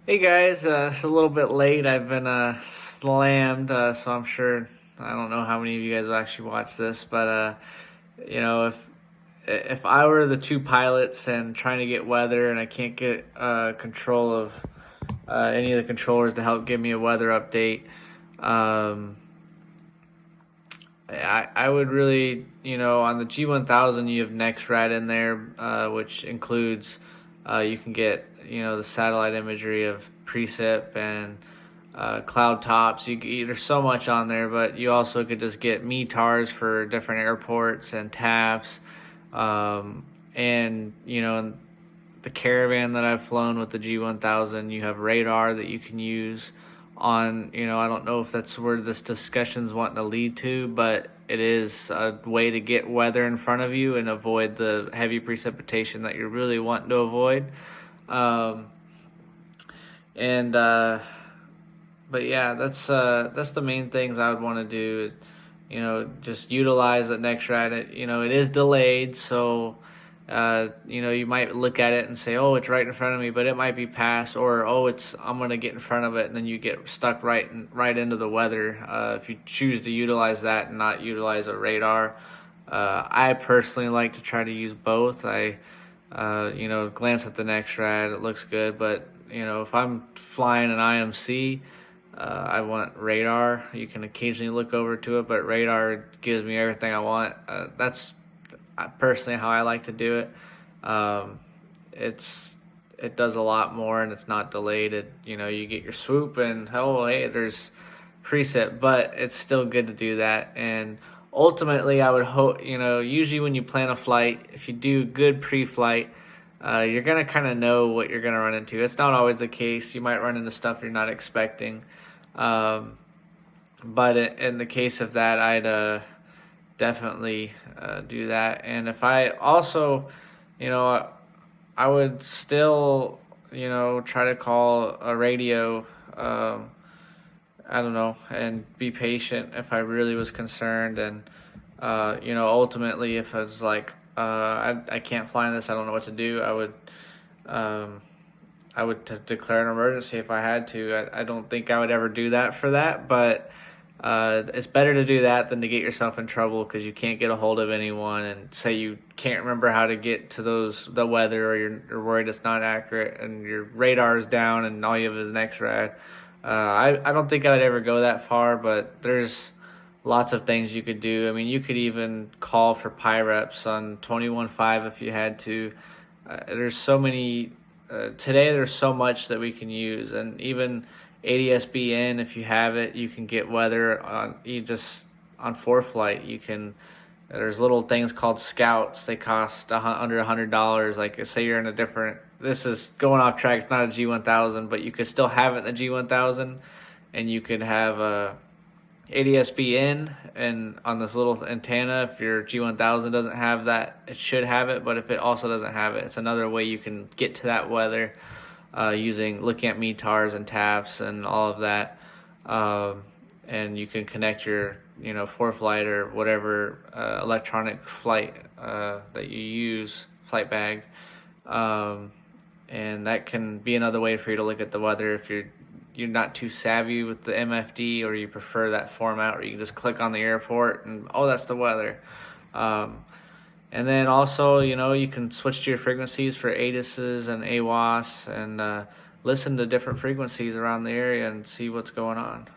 Hey guys, it's a little bit late. I've been slammed, so I'm sure I don't know how many of you guys will actually watch this, but if I were the two pilots and trying to get weather and I can't get control of any of the controllers to help give me a weather update, um, I would really, on the G1000 you have NextRad in there, which includes you can get the satellite imagery of precip and cloud tops. There's so much on there, but you also could just get METARs for different airports and TAFs, and the Caravan that I've flown with the G1000, you have radar that you can use on, I don't know if that's where this discussion's wanting to lead to, but it is a way to get weather in front of you and avoid the heavy precipitation that you're really wanting to avoid. Um, and But yeah, that's the main things I would want to do. Just utilize the NextRad. It is delayed, so you might look at it and say, "Oh, it's right in front of me," but it might be past, or I'm gonna get in front of it, and then you get stuck right into the weather. If you choose to utilize that and not utilize a radar, I personally like to try to use both. I glance at the NextRad, it looks good, but if I'm flying an IMC. I want radar. You can occasionally look over to it, but radar gives me everything I want. That's personally how I like to do it. It's it does a lot more, and it's not delayed. You get your swoop, and hey, there's preset, but it's still good to do that. And ultimately, I would hope usually when you plan a flight, if you do good pre-flight. You're gonna kind of know what you're gonna run into. It's not always the case. You might run into stuff you're not expecting. Um, but in the case of that, I'd definitely do that. And if I also, you know, I would still, try to call a radio. I don't know, and be patient if I really was concerned. And, ultimately, if I was like, I can't fly in this, I don't know what to do, um, declare an emergency if I had to. I don't think I would ever do that for that, but it's better to do that than to get yourself in trouble because you can't get a hold of anyone and say you can't remember how to get to the weather, or you're worried it's not accurate and your radar is down and all you have is NextRad. I don't think I would ever go that far, but there's lots of things you could do. I mean, you could even call for PIREPs on 21.5 if you had to. There's so many today. There's so much that we can use, and even ADSBN, if you have it, you can get weather on on ForeFlight. You can. There's little things called scouts. They cost under $100. Like, say you're in a different. This is going off track. It's not a G1000, but you could still have it in the G1000, and you could have a ADSB-in and on this little antenna. If your G1000 doesn't have that, it should have it. But if it also doesn't have it, it's another way you can get to that weather looking at METARs and TAFs and all of that. And you can connect your ForeFlight or whatever electronic flight that you use, flight bag. And that can be another way for you to look at the weather if you're not too savvy with the MFD, or you prefer that format where you can just click on the airport and that's the weather. And then also, you can switch to your frequencies for ATISs and AWAS and listen to different frequencies around the area and see what's going on.